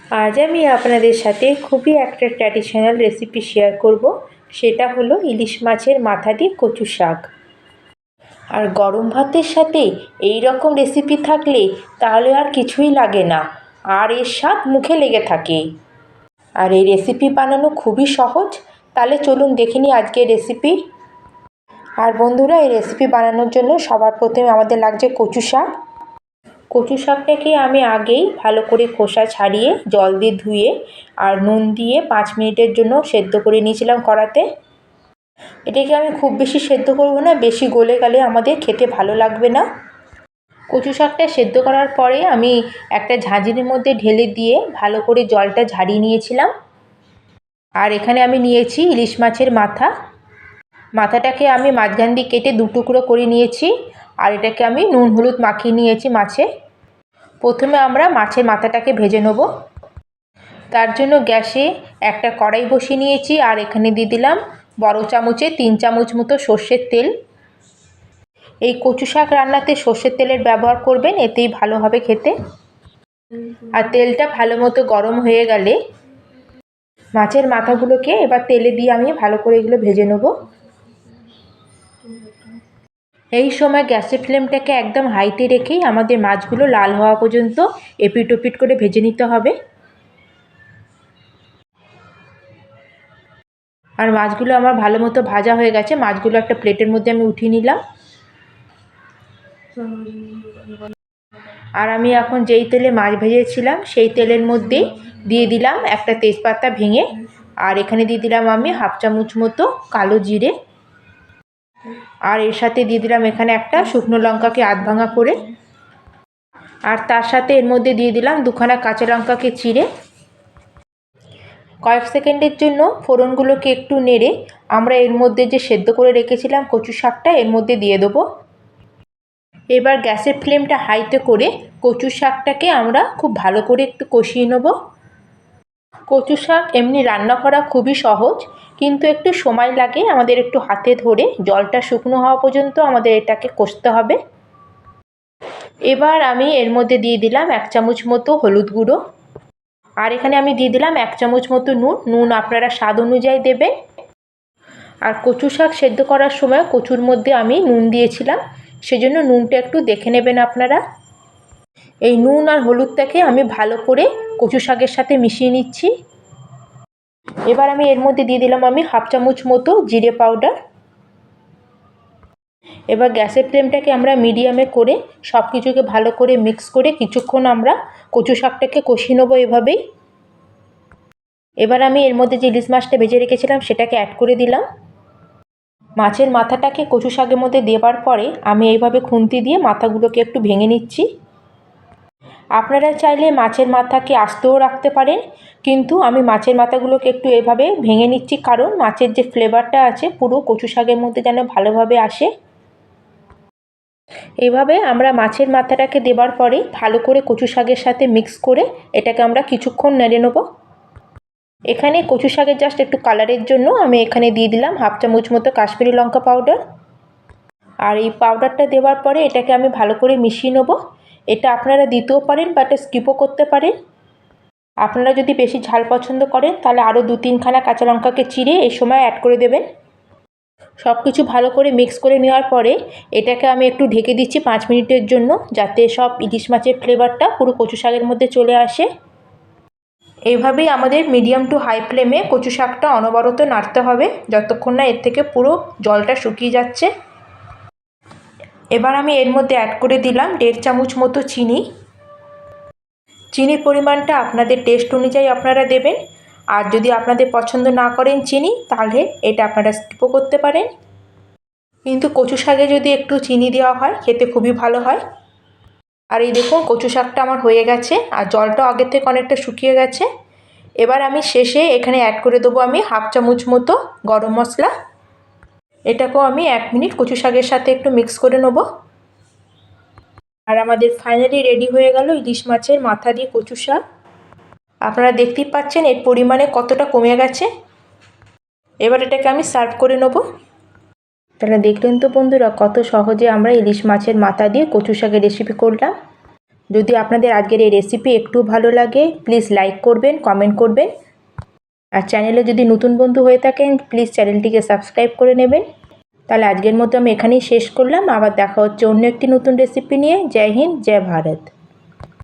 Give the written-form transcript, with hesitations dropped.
আজ আমি আপনাদের সাথে খুবই একটা ট্র্যাডিশনাল রেসিপি শেয়ার করব। সেটা হলো ইলিশ মাছের মাথা দিয়ে কচু শাক। আর গরম ভাতের সাথে এই রকম রেসিপি থাকলে তাহলে আর কিছুই লাগে না, আর এর স্বাদ মুখে লেগে থাকে। আর এই রেসিপি বানানো খুবই সহজ। তাহলে চলুন দেখে নিই আজকের রেসিপি। আর বন্ধুরা, এই রেসিপি বানানোর জন্য সবার প্রথমে আমাদের লাগছে কচু শাক। কচু শাকটাকে আমি আগেই ভালো করে খোসা ছাড়িয়ে জল দিয়ে ধুয়ে আর নুন দিয়ে 5 মিনিটের জন্য সেদ্ধ করে নিয়েছিলাম কড়াতে। এটাকে আমি খুব বেশি সেদ্ধ করব না, বেশি গলে গেলে আমাদের খেতে ভালো লাগবে না। কচু শাকটা সেদ্ধ করার পরে আমি একটা ঝাঁঝরির মধ্যে ঢেলে দিয়ে ভালো করে জলটা ঝারিয়ে নিয়েছিলাম। আর এখানে আমি নিয়েছি ইলিশ মাছের মাথা। মাথাটাকে আমি মাঝখান দিয়ে কেটে 2 টুকরো করে নিয়েছি। আর এটাকে আমি নুন হলুদ মাখিয়ে নিয়েছি মাছে। প্রথমে আমরা মাছের মাথাটাকে ভেজে নেব। তার জন্য গ্যাসে একটা কড়াই বসিয়ে নিয়েছি আর এখানে দিয়ে দিলাম বড় চামচে 3 চামচ মতো সর্ষের তেল। এই কচু শাক রান্নাতে সর্ষের তেলের ব্যবহার করবেন, এতেই ভালো হবে খেতে। আর তেলটা ভালো মতো গরম হয়ে গেলে মাছের মাথাগুলোকে এবার তেলে দিয়ে আমি ভালো করে এগুলো ভেজে নেব। এই সময় গ্যাসের ফ্লেমটাকে একদম হাইতে রেখেই আমাদের মাছগুলো লাল হওয়া পর্যন্ত এপিট ওপিট করে ভেজে নিতে হবে। আর মাছগুলো আমার ভালো মতো ভাজা হয়ে গেছে। মাছগুলো একটা প্লেটের মধ্যে আমি উঠিয়ে নিলাম। আর আমি এখন যেই তেলে মাছ ভেজেছিলাম সেই তেলের মধ্যেই দিয়ে দিলাম একটা তেজপাতা ভেঙে। আর এখানে দিয়ে দিলাম আমি 1/2 চামচ মতো কালো জিরে। আর এর সাথে দিয়ে দিলাম এখানে একটা শুকনো লঙ্কাকে আধ ভাঙা করে। আর তার সাথে এর মধ্যে দিয়ে দিলাম 2খানা কাঁচা লঙ্কাকে চিড়ে। কয়েক সেকেন্ডের জন্য ফোড়নগুলোকে একটু নেড়ে আমরা এর মধ্যে যে সেদ্ধ করে রেখেছিলাম কচু শাকটা এর মধ্যে দিয়ে দেবো। এবার গ্যাসের ফ্লেমটা হাইতে করে কচু শাকটাকে আমরা খুব ভালো করে একটু কষিয়ে নেব। কচু শাক এমনি রান্না করা খুবই সহজ, কিন্তু একটু সময় লাগে। আমাদের একটু হাতে ধরে জলটা শুকনো হওয়া পর্যন্ত আমাদের এটাকে কষতে হবে। এবার আমি এর মধ্যে দিয়ে দিলাম 1 চামচ মতো হলুদ গুঁড়ো। আর এখানে আমি দিয়ে দিলাম 1 চামচ মতো নুন আপনারা স্বাদ অনুযায়ী দেবেন। আর কচু শাক সেদ্ধ করার সময় কচুর মধ্যে আমি নুন দিয়েছিলাম, সেজন্য নুনটা একটু দেখে নেবেন আপনারা। এই নুন আর হলুদটাকে আমি ভালো করে কচু শাকের সাথে মিশিয়ে নিচ্ছি। এবার আমি এর মধ্যে দিয়ে দিলাম আমি 1/2 চামচ মতো জিরে পাউডার। এবার গ্যাসের ফ্লেমটাকে আমরা মিডিয়ামে করে সব কিছুকে ভালো করে মিক্স করে কিছুক্ষণ আমরা কচু শাকটাকে কষিয়ে নেবো এভাবেই। এবার আমি এর মধ্যে যে ইলিশ মাছটা ভেজে রেখেছিলাম সেটাকে অ্যাড করে দিলাম। মাছের মাথাটাকে কচু শাকের মধ্যে দেওয়ার পরে আমি এইভাবে খুন্তি দিয়ে মাথাগুলোকে একটু ভেঙে নিচ্ছি। আপনারা চাইলে মাছের মাথাকে আস্তেও রাখতে পারেন, কিন্তু আমি মাছের মাথাগুলোকে একটু এভাবে ভেঙে নিচ্ছি, কারণ মাছের যে ফ্লেভারটা আছে পুরো কচু শাকের মধ্যে যেন ভালোভাবে আসে। এভাবে আমরা মাছের মাথাটাকে দেওয়ার পরে ভালো করে কচু শাকের সাথে মিক্স করে এটাকে আমরা কিছুক্ষণ নেড়ে নেব। এখানে কচু শাকের জাস্ট একটু কালারের জন্য আমি এখানে দিয়ে দিলাম 1/2 চামচ মতো কাশ্মীরি লঙ্কা পাউডার। আর এই পাউডারটা দেওয়ার পরে এটাকে আমি ভালো করে মিশিয়ে নেব। এটা আপনারা দিতেও পারেন বা এটা স্কিপও করতে পারেন। আপনারা যদি বেশি ঝাল পছন্দ করেন তাহলে আরও 2-3খানা কাঁচা লঙ্কাকে চিড়ে এই সময় অ্যাড করে দেবেন। সব কিছু ভালো করে মিক্স করে নেওয়ার পরে এটাকে আমি একটু ঢেকে দিচ্ছি 5 মিনিটের জন্য, যাতে সব ইলিশ মাছের ফ্লেভারটা পুরো কচু শাকের মধ্যে চলে আসে। এইভাবেই আমাদের মিডিয়াম টু হাই ফ্লেমে কচু শাকটা অনবরত নাড়তে হবে যতক্ষণ না এর থেকে পুরো জলটা শুকিয়ে যাচ্ছে। এবার আমি এর মধ্যে অ্যাড করে দিলাম 1.5 চামচ মতো চিনি। চিনির পরিমাণটা আপনাদের টেস্ট অনুযায়ী আপনারা দেবেন। আর যদি আপনাদের পছন্দ না করেন চিনি, তাহলে এটা আপনারা স্কিপও করতে পারেন। কিন্তু কচু শাকে যদি একটু চিনি দেওয়া হয় খেতে খুবই ভালো হয়। আর এই দেখুন কচু শাকটা আমার হয়ে গেছে আর জলটাও আগের থেকে অনেকটা শুকিয়ে গেছে। এবার আমি শেষে এখানে অ্যাড করে দেবো আমি 1/2 চামচ মতো গরম মশলা। এটাকেও আমি 1 মিনিট কচু শাকের সাথে একটু মিক্স করে নেব। আর আমাদের ফাইনালি রেডি হয়ে গেল ইলিশ মাছের মাথা দিয়ে কচু শাক। আপনারা দেখতেই পাচ্ছেন এর পরিমাণে কতটা কমে গেছে। এবার এটাকে আমি সার্ভ করে নেব। তাহলে দেখলেন তো বন্ধুরা, কত সহজে আমরা ইলিশ মাছের মাথা দিয়ে কচু শাকের রেসিপি করলাম। যদি আপনাদের আজকের এই রেসিপি একটু ভালো লাগে প্লিজ লাইক করবেন, কমেন্ট করবেন। আর চ্যানেলে যদি নতুন বন্ধু হয়ে থাকেন প্লিজ চ্যানেলটিকে সাবস্ক্রাইব করে নেবেন। তাহলে আজকের মতো আমি এখানেই শেষ করলাম। আবার দেখা হচ্ছে অন্য একটি নতুন রেসিপি নিয়ে। জয় হিন্দ, জয় ভারত।